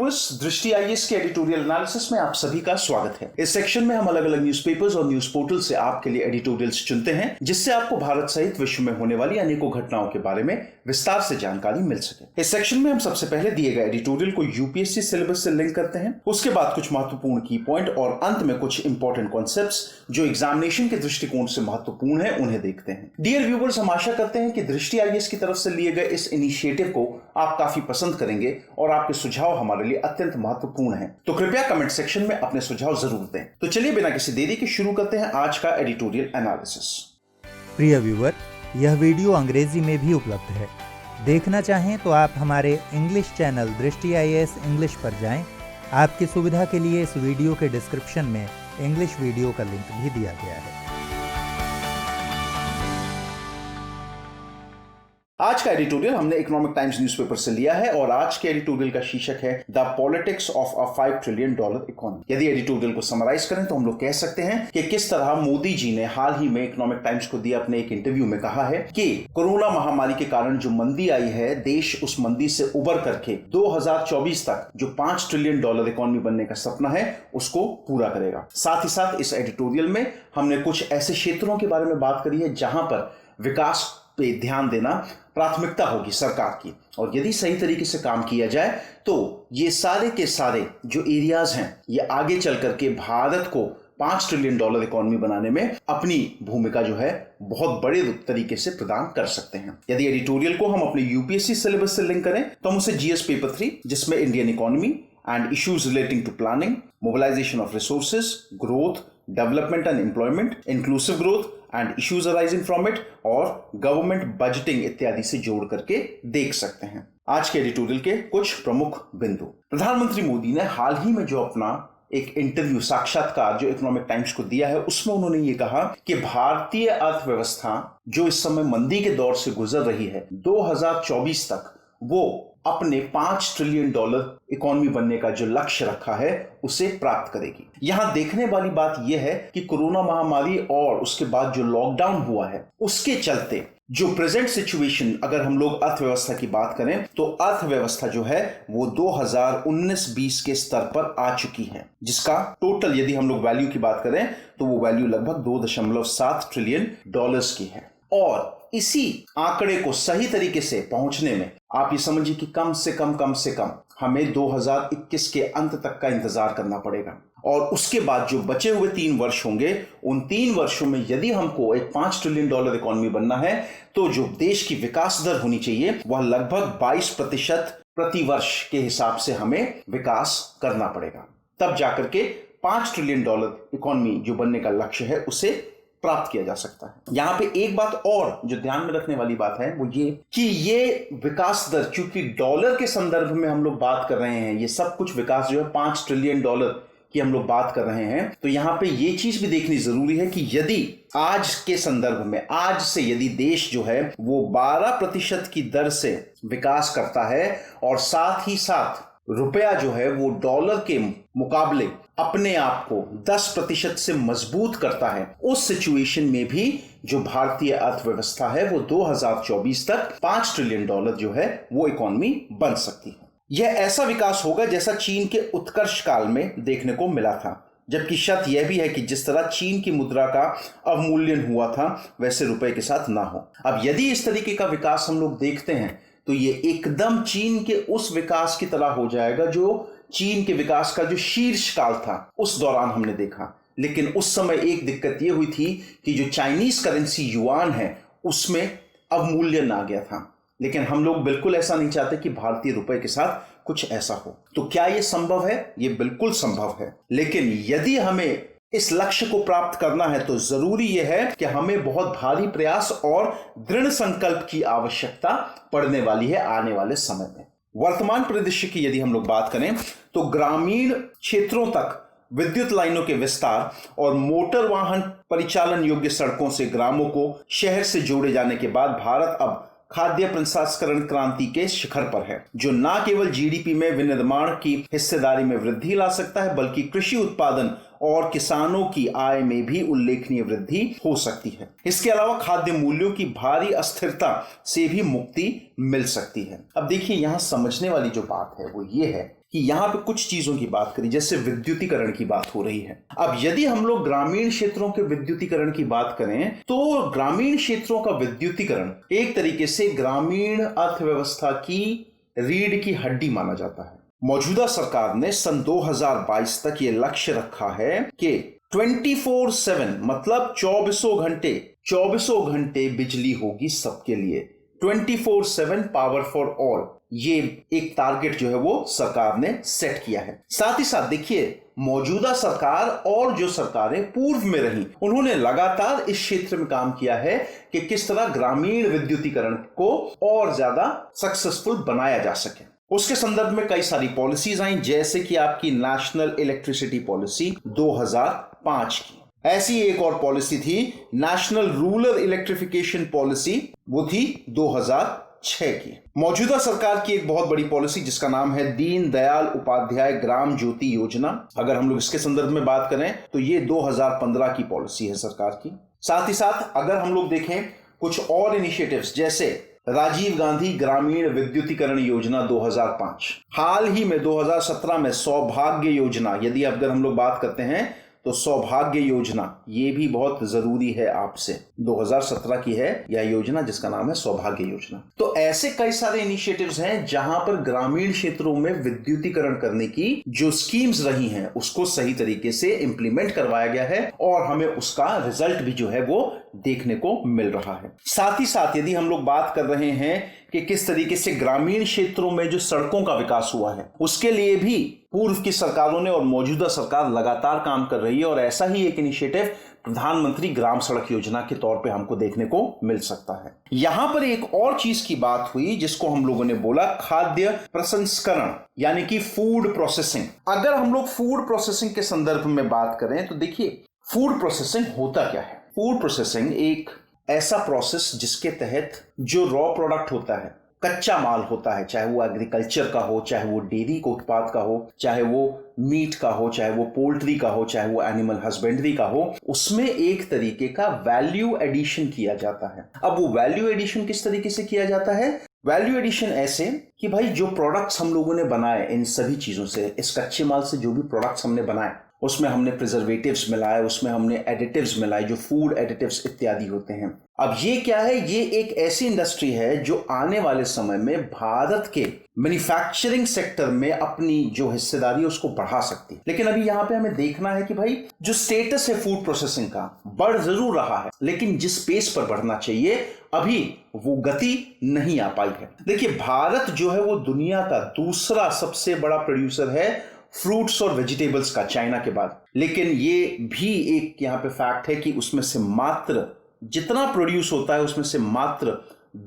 Viewers, दृष्टि IAS के editorial analysis में आप सभी का स्वागत है। इस सेक्शन में हम अलग अलग न्यूज़पेपर्स और न्यूज़ पोर्टल से आपके लिए एडिटोरियल्स चुनते हैं, जिससे आपको भारत सहित विश्व में होने वाली अनेकों घटनाओं के बारे में विस्तार से जानकारी मिल सके। इस सेक्शन में हम सबसे पहले दिए गए एडिटोरियल को यूपीएससी सिलेबस से लिंक करते हैं, उसके बाद कुछ महत्वपूर्ण की पॉइंट और अंत में कुछ इंपॉर्टेंट कॉन्सेप्ट्स जो एग्जामिनेशन के दृष्टिकोण से महत्वपूर्ण है उन्हें देखते हैं। डियर व्यूअर्स, हम आशा करते हैं कि दृष्टि आईएएस की तरफ से लिए गए इस इनिशिएटिव को आप काफी पसंद करेंगे और आपके सुझाव हमारे लिए अत्यंत महत्वपूर्ण हैं। तो कृपया कमेंट सेक्शन में अपने सुझाव जरूर दें। तो चलिए बिना किसी देरी के शुरू करते हैं आज का एडिटोरियल एनालिसिस। प्रिय व्यूअर, यह वीडियो अंग्रेजी में भी उपलब्ध है। देखना चाहें तो आप हमारे इंग्लिश चैनल दृष्टि आईएएस इंग्लिश पर जाएं। आपकी सुविधा के लिए इस वीडियो के डिस्क्रिप्शन में इंग्लिश वीडियो का लिंक भी दिया गया है। आज का एडिटोरियल हमने इकोनॉमिक टाइम्स न्यूज़पेपर से लिया है और आज के एडिटोरियल का शीर्षक है the politics of a $5 trillion economy. यदि एडिटोरियल को समराइज करें तो हम लोग कह सकते हैं कि किस तरह मोदी जी ने हाल ही में इकोनॉमिक टाइम्स को दिया अपने एक इंटरव्यू में कहा है कि कोरोना महामारी के कारण जो मंदी आई है, देश उस मंदी से उबर करके 2024 तक जो $5 ट्रिलियन इकोनॉमी बनने का सपना है उसको पूरा करेगा। साथ ही साथ इस एडिटोरियल में हमने कुछ ऐसे क्षेत्रों के बारे में बात करी है जहां पर विकास पे ध्यान देना प्राथमिकता होगी सरकार की, और यदि सही तरीके से काम किया जाए तो ये सारे के सारे जो एरियाज हैं ये आगे चल करके भारत को $5 ट्रिलियन इकोनॉमी बनाने में अपनी भूमिका जो है बहुत बड़े तरीके से प्रदान कर सकते हैं। यदि एडिटोरियल को हम अपने यूपीएससी सिलेबस से लिंक करें तो हम उसे जीएस पेपर 3 जिसमें Indian economy and issues relating to planning, mobilisation of resources, growth, development and employment, inclusive growth and issues arising from it और गवर्नमेंट बजटिंग इत्यादि से जोड़ करके देख सकते हैं। आज के एडिटोरियल के कुछ प्रमुख बिंदु। प्रधानमंत्री मोदी ने हाल ही में जो अपना एक इंटरव्यू साक्षात्कार जो इकोनॉमिक टाइम्स को दिया है उसमें उन्होंने ये कहा कि भारतीय अर्थव्यवस्था जो इस समय मंदी के दौर से गुजर रही है 2024 तक वो अपने $5 ट्रिलियन इकोनॉमी बनने का जो लक्ष्य रखा है उसे प्राप्त करेगी। यहां देखने वाली बात यह है कि कोरोना महामारी और उसके बाद जो लॉकडाउन हुआ है उसके चलते जो प्रेजेंट सिचुएशन, अगर हम लोग अर्थव्यवस्था की बात करें तो अर्थव्यवस्था जो है वो 2019-20 के स्तर पर आ चुकी है, जिसका टोटल यदि हम लोग वैल्यू की बात करें तो वो वैल्यू लगभग $2.7 ट्रिलियन की है। और इसी आंकड़े को सही तरीके से पहुंचने में आप ये समझिए कि कम से कम हमें 2021 के अंत तक का इंतजार करना पड़ेगा, और उसके बाद जो बचे हुए 3 वर्ष होंगे उन 3 वर्षों में यदि हमको एक $5 ट्रिलियन इकोनॉमी बनना है तो जो देश की विकास दर होनी चाहिए वह लगभग 22% प्रति वर्ष के हिसाब से हमें विकास करना पड़ेगा। तब जाकर के $5 ट्रिलियन इकोनॉमी जो बनने का लक्ष्य है उसे प्राप्त किया जा सकता है। यहां पे एक बात और जो ध्यान में रखने वाली बात है वो ये कि ये विकास दर, चूंकि डॉलर के संदर्भ में हम लोग बात कर रहे हैं, ये सब कुछ विकास जो है $5 ट्रिलियन की हम लोग बात कर रहे हैं, तो यहां पे ये चीज भी देखनी जरूरी है कि यदि आज के संदर्भ में आज से यदि देश जो है वो 12% की दर से विकास करता है और साथ ही साथ रुपया जो है वो डॉलर के मुकाबले अपने आप को 10% से मजबूत करता है, उस सिचुएशन में भी जो भारतीय अर्थव्यवस्था है वो 2024 तक $5 ट्रिलियन जो है वो इकोनॉमी बन सकती है। यह ऐसा विकास होगा जैसा चीन के उत्कर्ष काल में देखने को मिला था, जबकि शर्त यह भी है कि जिस तरह चीन की मुद्रा का अवमूल्यन हुआ था वैसे रुपए के साथ ना हो। अब यदि इस तरीके का विकास हम लोग देखते हैं तो ये एकदम चीन के उस विकास की तरह हो जाएगा जो चीन के विकास का जो शीर्ष काल था उस दौरान हमने देखा। लेकिन उस समय एक दिक्कत ये हुई थी कि जो चाइनीज करेंसी युआन है उसमें अवमूल्यन आ गया था। लेकिन हम लोग बिल्कुल ऐसा नहीं चाहते कि भारतीय रुपए के साथ कुछ ऐसा हो। तो क्या ये संभव है? ये बिल्कुल संभव है, लेकिन यदि हमें इस लक्ष्य को प्राप्त करना है तो जरूरी यह है कि हमें बहुत भारी प्रयास और दृढ़ संकल्प की आवश्यकता पड़ने वाली है आने वाले समय में। वर्तमान परिदृश्य की यदि हम लोग बात करें तो ग्रामीण क्षेत्रों तक विद्युत लाइनों के विस्तार और मोटर वाहन परिचालन योग्य सड़कों से ग्रामों को शहर से जोड़े जाने के बाद भारत अब खाद्य प्रसंस्करण क्रांति के शिखर पर है, जो न केवल जीडीपी में विनिर्माण की हिस्सेदारी में वृद्धि ला सकता है बल्कि कृषि उत्पादन और किसानों की आय में भी उल्लेखनीय वृद्धि हो सकती है। इसके अलावा खाद्य मूल्यों की भारी अस्थिरता से भी मुक्ति मिल सकती है। अब देखिए, यहां समझने वाली जो बात है वो ये है कि यहां पे कुछ चीजों की बात करी, जैसे विद्युतीकरण की बात हो रही है। अब यदि हम लोग ग्रामीण क्षेत्रों के विद्युतीकरण की बात करें तो ग्रामीण क्षेत्रों का विद्युतीकरण एक तरीके से ग्रामीण अर्थव्यवस्था की रीढ़ की हड्डी माना जाता है। मौजूदा सरकार ने सन 2022 तक ये लक्ष्य रखा है कि 24/7 मतलब 24 घंटे बिजली होगी सबके लिए। 24/7 पावर फॉर ऑल, ये एक टारगेट जो है वो सरकार ने सेट किया है। साथ ही साथ देखिए, मौजूदा सरकार और जो सरकारें पूर्व में रही, उन्होंने लगातार इस क्षेत्र में काम किया है कि किस तरह ग्रामीण विद्युतीकरण को और ज्यादा सक्सेसफुल बनाया जा सके। उसके संदर्भ में कई सारी पॉलिसीज आई, जैसे कि आपकी नेशनल इलेक्ट्रिसिटी पॉलिसी 2005 की। ऐसी एक और पॉलिसी थी नेशनल रूरल इलेक्ट्रिफिकेशन पॉलिसी, वो थी 2006 की। मौजूदा सरकार की एक बहुत बड़ी पॉलिसी जिसका नाम है दीन दयाल उपाध्याय ग्राम ज्योति योजना, अगर हम लोग इसके संदर्भ में बात करें तो ये 2015 की पॉलिसी है सरकार की। साथ ही साथ अगर हम लोग देखें कुछ और इनिशिएटिव्स, जैसे राजीव गांधी ग्रामीण विद्युतीकरण योजना 2005, हाल ही में 2017 में सौभाग्य योजना, यदि अगर हम लोग बात करते हैं तो सौभाग्य योजना ये भी बहुत जरूरी है आपसे, 2017 की है यह योजना जिसका नाम है सौभाग्य योजना। तो ऐसे कई सारे इनिशिएटिव्स हैं जहां पर ग्रामीण क्षेत्रों में विद्युतीकरण करने की जो स्कीम्स रही हैं उसको सही तरीके से इंप्लीमेंट करवाया गया है और हमें उसका रिजल्ट भी जो है वो देखने को मिल रहा है। साथ ही साथ यदि हम लोग बात कर रहे हैं कि किस तरीके से ग्रामीण क्षेत्रों में जो सड़कों का विकास हुआ है, उसके लिए भी पूर्व की सरकारों ने और मौजूदा सरकार लगातार काम कर रही है और ऐसा ही एक इनिशिएटिव प्रधानमंत्री ग्राम सड़क योजना के तौर पे हमको देखने को मिल सकता है। यहां पर एक और चीज की बात हुई जिसको हम लोगों ने बोला खाद्य प्रसंस्करण, यानी कि फूड प्रोसेसिंग। अगर हम लोग फूड प्रोसेसिंग के संदर्भ में बात करें तो देखिए, फूड प्रोसेसिंग होता क्या है। फूड प्रोसेसिंग एक ऐसा प्रोसेस जिसके तहत जो रॉ प्रोडक्ट होता है, कच्चा माल होता है, चाहे वो एग्रीकल्चर का हो, चाहे वो डेयरी को उत्पाद का हो, चाहे वो मीट का हो, चाहे वो पोल्ट्री का हो, चाहे वो एनिमल हस्बेंड्री का हो, उसमें एक तरीके का वैल्यू एडिशन किया जाता है। अब वो वैल्यू एडिशन किस तरीके से किया जाता है? वैल्यू एडिशन ऐसे कि भाई जो प्रोडक्ट्स हम लोगों ने बनाए इन सभी चीजों से, इस कच्चे माल से जो भी प्रोडक्ट्स हमने बनाए उसमें हमने प्रिजर्वेटिव्स मिलाए, उसमें हमने एडिटिव्स मिलाए, जो फूड एडिटिव्स इत्यादि होते हैं। अब ये क्या है? ये एक ऐसी इंडस्ट्री है जो आने वाले समय में भारत के मैन्युफैक्चरिंग सेक्टर में अपनी जो हिस्सेदारी है उसको बढ़ा सकती है। लेकिन अभी यहाँ पे हमें देखना है कि भाई जो स्टेटस है फूड प्रोसेसिंग का बढ़ जरूर रहा है, लेकिन जिस पेस पर बढ़ना चाहिए अभी वो गति नहीं आ पाई है। देखिए, भारत जो है वो दुनिया का दूसरा सबसे बड़ा प्रोड्यूसर है फ्रूट्स और वेजिटेबल्स का, चाइना के बाद। लेकिन ये भी एक यहाँ पे फैक्ट है कि उसमें से मात्र जितना प्रोड्यूस होता है उसमें से मात्र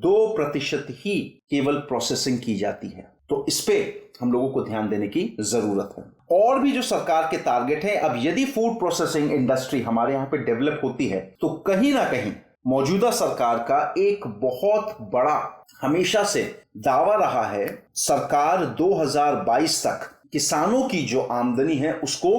2% ही केवल प्रोसेसिंग की जाती है। तो इस पे हम लोगों को ध्यान देने की जरूरत है। और भी जो सरकार के टारगेट है, अब यदि फूड प्रोसेसिंग इंडस्ट्री हमारे यहाँ पे डेवलप होती है तो कहीं ना कहीं मौजूदा सरकार का एक बहुत बड़ा हमेशा से दावा रहा है, सरकार 2022 तक किसानों की जो आमदनी है उसको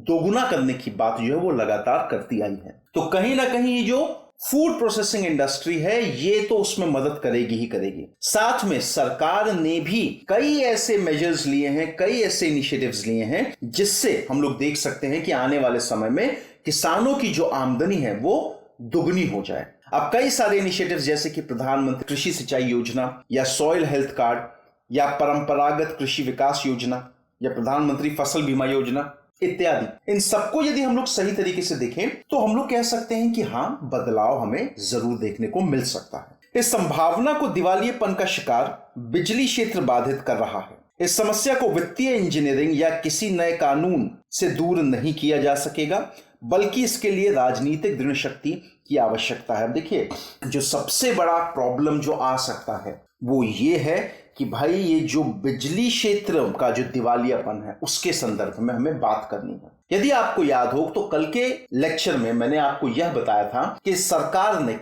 दोगुना करने की बात जो है वो लगातार करती आई है। तो कहीं ना कहीं ये जो फूड प्रोसेसिंग इंडस्ट्री है ये तो उसमें मदद करेगी ही करेगी। साथ में सरकार ने भी कई ऐसे मेजर्स लिए हैं, कई ऐसे इनिशिएटिव्स लिए हैं जिससे हम लोग देख सकते हैं कि आने वाले समय में किसानों की जो आमदनी है वो दुगनी हो जाए। अब कई सारे इनिशिएटिव्स जैसे कि प्रधानमंत्री कृषि सिंचाई योजना या सॉइल हेल्थ कार्ड या परंपरागत कृषि विकास योजना या प्रधानमंत्री फसल बीमा योजना इत्यादि, इन सबको यदि हम लोग सही तरीके से देखें तो हम लोग कह सकते हैं कि हाँ, बदलाव हमें जरूर देखने को मिल सकता है। इस संभावना को दिवालियेपन का शिकार बिजली क्षेत्र बाधित कर रहा है। इस समस्या को वित्तीय इंजीनियरिंग या किसी नए कानून से दूर नहीं किया जा सकेगा, बल्कि इसके लिए राजनीतिक दृढ़ शक्ति की आवश्यकता है। देखिए, जो सबसे बड़ा प्रॉब्लम जो आ सकता है वो ये है कि भाई ये जो बिजली क्षेत्र का जो दिवालियापन है उसके संदर्भ में हमें बात करनी है। यदि आपको याद हो तो कल के लेक्चर में मैंने आपको यह बताया था कि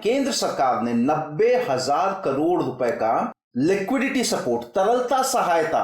केंद्र सरकार ने 90,000 करोड़ रुपए का लिक्विडिटी सपोर्ट, तरलता सहायता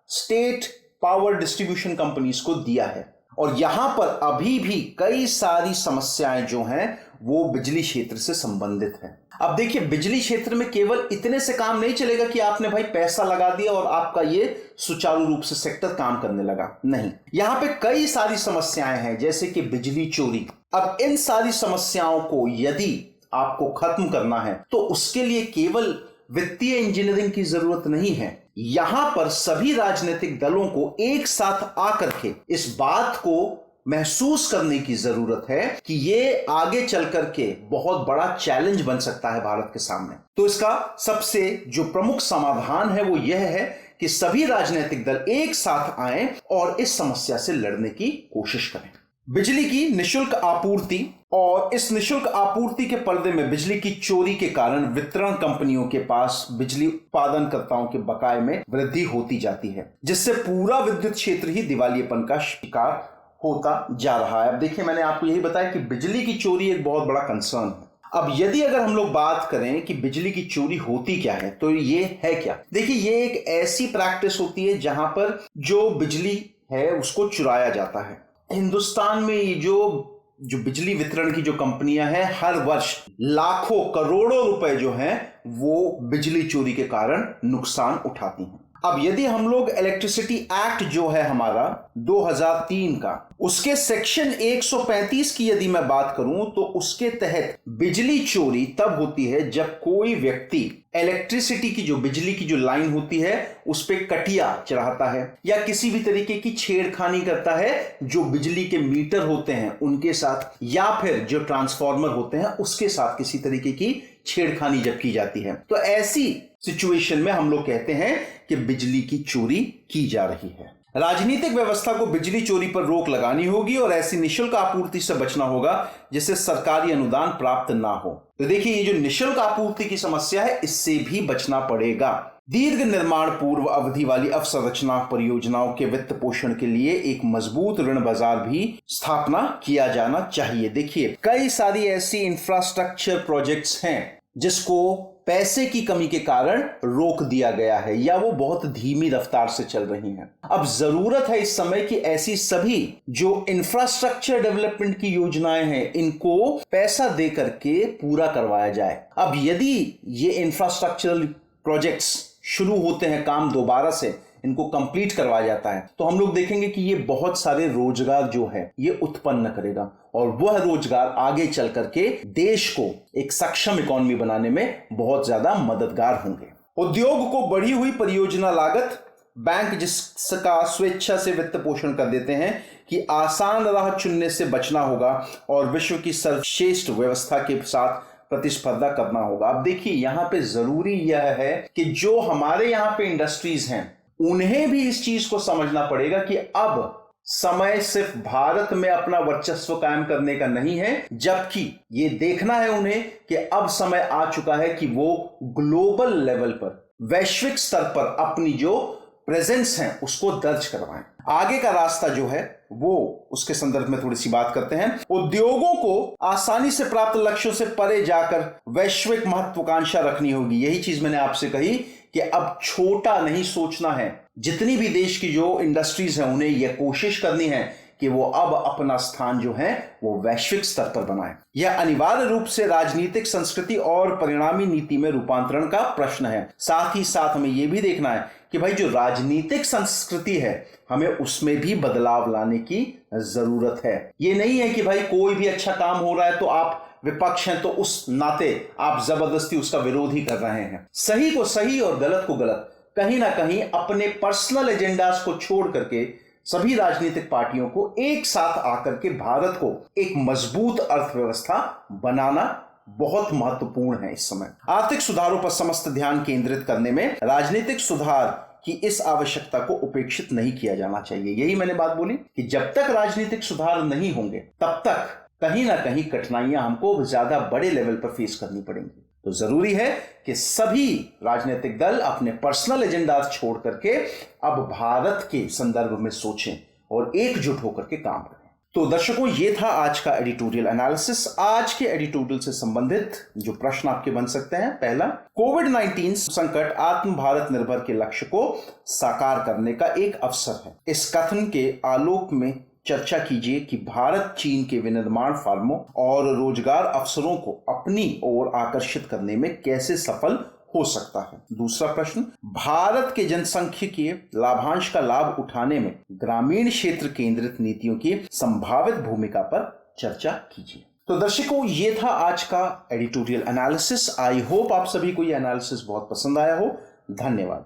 स्टेट पावर डिस्ट्रीब्यूशन कंपनीज को दिया है। और यहां पर अभी भी कई सारी समस्याएं जो हैं वो बिजली क्षेत्र से संबंधित है। अब देखिए, बिजली क्षेत्र में केवल इतने से काम नहीं चलेगा कि आपने भाई पैसा लगा दिया और आपका ये सुचारू रूप से सेक्टर काम करने लगा। नहीं, यहां पे कई सारी समस्याएं हैं, जैसे कि बिजली चोरी। अब इन सारी समस्याओं को यदि आपको खत्म करना है तो उसके लिए केवल वित्तीय इंजीनियरिंग की जरूरत नहीं है। यहां पर सभी राजनीतिक दलों को एक साथ आकर के इस बात को महसूस करने की जरूरत है कि ये आगे चल करके बहुत बड़ा चैलेंज बन सकता है भारत के सामने। तो इसका सबसे जो प्रमुख समाधान है वो यह है कि सभी राजनीतिक दल एक साथ आएं और इस समस्या से लड़ने की कोशिश करें। बिजली की निशुल्क आपूर्ति और इस निशुल्क आपूर्ति के पर्दे में बिजली की चोरी के कारण वितरण कंपनियों के पास बिजली उत्पादनकर्ताओं के बकाये में वृद्धि होती जाती है, जिससे पूरा विद्युत क्षेत्र ही दिवालियेपन का शिकार होता जा रहा है। अब देखिए, मैंने आपको यही बताया कि बिजली की चोरी एक बहुत बड़ा कंसर्न है। अब यदि अगर हम लोग बात करें कि बिजली की चोरी होती क्या है, तो ये है क्या? देखिए, ये एक ऐसी प्रैक्टिस होती है जहां पर जो बिजली है उसको चुराया जाता है। हिंदुस्तान में ये जो बिजली वितरण की जो कंपनियां हैं, हर वर्ष लाखों करोड़ों रुपए जो हैं वो बिजली चोरी के कारण नुकसान उठाती हैं। अब यदि हम लोग इलेक्ट्रिसिटी एक्ट जो है हमारा 2003 का, उसके सेक्शन 135 की यदि मैं बात करूं तो उसके तहत बिजली चोरी तब होती है जब कोई व्यक्ति इलेक्ट्रिसिटी की जो बिजली की जो लाइन होती है उस पे कटिया चढ़ाता है या किसी भी तरीके की छेड़खानी करता है जो बिजली के मीटर होते हैं उनके साथ, या फिर जो ट्रांसफार्मर होते हैं उसके साथ किसी तरीके की छेड़खानी जब की जाती है, तो ऐसी सिचुएशन में हम लोग कहते हैं कि बिजली की चोरी की जा रही है। राजनीतिक व्यवस्था को बिजली चोरी पर रोक लगानी होगी और ऐसी निशुल्क आपूर्ति से बचना होगा जिससे सरकारी अनुदान प्राप्त ना हो। तो देखिए, ये जो निशुल्क आपूर्ति की समस्या है इससे भी बचना पड़ेगा। दीर्घ निर्माण पूर्व अवधि वाली अवसंरचना परियोजनाओं के वित्त पोषण के लिए एक मजबूत ऋण बाजार भी स्थापना किया जाना चाहिए। देखिए, कई सारी ऐसी इंफ्रास्ट्रक्चर प्रोजेक्ट्स हैं जिसको पैसे की कमी के कारण रोक दिया गया है या वो बहुत धीमी रफ्तार से चल रही हैं। अब जरूरत है इस समय कि ऐसी सभी जो इंफ्रास्ट्रक्चर डेवलपमेंट की योजनाएं हैं इनको पैसा दे करके पूरा करवाया जाए। अब यदि ये इंफ्रास्ट्रक्चरल प्रोजेक्ट्स शुरू होते हैं, काम दोबारा से इनको कंप्लीट करवाया जाता है, तो हम लोग देखेंगे कि ये बहुत सारे रोजगार जो है ये उत्पन्न करेगा और वह रोजगार आगे चल करके देश को एक सक्षम इकोनॉमी बनाने में बहुत ज्यादा मददगार होंगे। उद्योग को बढ़ी हुई परियोजना लागत बैंक जिसका स्वेच्छा से वित्त पोषण कर देते हैं कि आसान राह चुनने से बचना होगा और विश्व की सर्वश्रेष्ठ व्यवस्था के साथ प्रतिस्पर्धा करना होगा। अब देखिए, यहां पे जरूरी यह है कि जो हमारे यहां पे इंडस्ट्रीज हैं उन्हें भी इस चीज को समझना पड़ेगा कि अब समय सिर्फ भारत में अपना वर्चस्व कायम करने का नहीं है, जबकि ये देखना है उन्हें कि अब समय आ चुका है कि वो ग्लोबल लेवल पर, वैश्विक स्तर पर अपनी जो प्रेजेंस है उसको दर्ज करवाएं। आगे का रास्ता जो है वो उसके संदर्भ में थोड़ी सी बात करते हैं। उद्योगों को आसानी से प्राप्त लक्ष्यों से परे जाकर वैश्विक महत्वाकांक्षा रखनी होगी। यही चीज मैंने आपसे कही कि अब छोटा नहीं सोचना है। जितनी भी देश की जो इंडस्ट्रीज हैं उन्हें यह कोशिश करनी है कि वो अब अपना स्थान जो है वो वैश्विक स्तर पर बनाए। यह अनिवार्य रूप से राजनीतिक संस्कृति और परिणामी नीति में रूपांतरण का प्रश्न है। साथ ही साथ हमें यह भी देखना है कि भाई जो राजनीतिक संस्कृति है हमें उसमें भी बदलाव लाने की जरूरत है। ये नहीं है कि भाई कोई भी अच्छा काम हो रहा है तो आप विपक्ष हैं तो उस नाते आप जबरदस्ती उसका विरोध ही कर रहे हैं। सही को सही और गलत को गलत, कहीं ना कहीं अपने पर्सनल एजेंडास को छोड़ करके सभी राजनीतिक पार्टियों को एक साथ आकर के भारत को एक मजबूत अर्थव्यवस्था बनाना बहुत महत्वपूर्ण है। इस समय आर्थिक सुधारों पर समस्त ध्यान केंद्रित करने में राजनीतिक सुधार की इस आवश्यकता को उपेक्षित नहीं किया जाना चाहिए। यही मैंने बात बोली कि जब तक राजनीतिक सुधार नहीं होंगे तब तक कहीं ना कहीं कठिनाइयां हमको ज्यादा बड़े लेवल पर फेस करनी पड़ेंगी। तो जरूरी है कि सभी राजनीतिक दल अपने पर्सनल एजेंडा छोड़ करके अब भारत के संदर्भ में सोचें और एकजुट होकर के काम करें। तो दर्शकों, ये था आज का एडिटोरियल एनालिसिस। आज के एडिटोरियल से संबंधित जो प्रश्न आपके बन सकते हैं, पहला, कोविड-19 संकट आत्म भारत निर्भर के लक्ष्य को साकार करने का एक अवसर है। इस कथन के आलोक में चर्चा कीजिए कि भारत चीन के विनिर्माण फर्मों और रोजगार अवसरों को अपनी ओर आकर्षित करने में कैसे सफल हो सकता है। दूसरा प्रश्न, भारत के जनसांख्यिकीय लाभांश का लाभ उठाने में ग्रामीण क्षेत्र केंद्रित नीतियों की संभावित भूमिका पर चर्चा कीजिए। तो दर्शकों, ये था आज का एडिटोरियल एनालिसिस। आई होप आप सभी को ये एनालिसिस बहुत पसंद आया हो। धन्यवाद।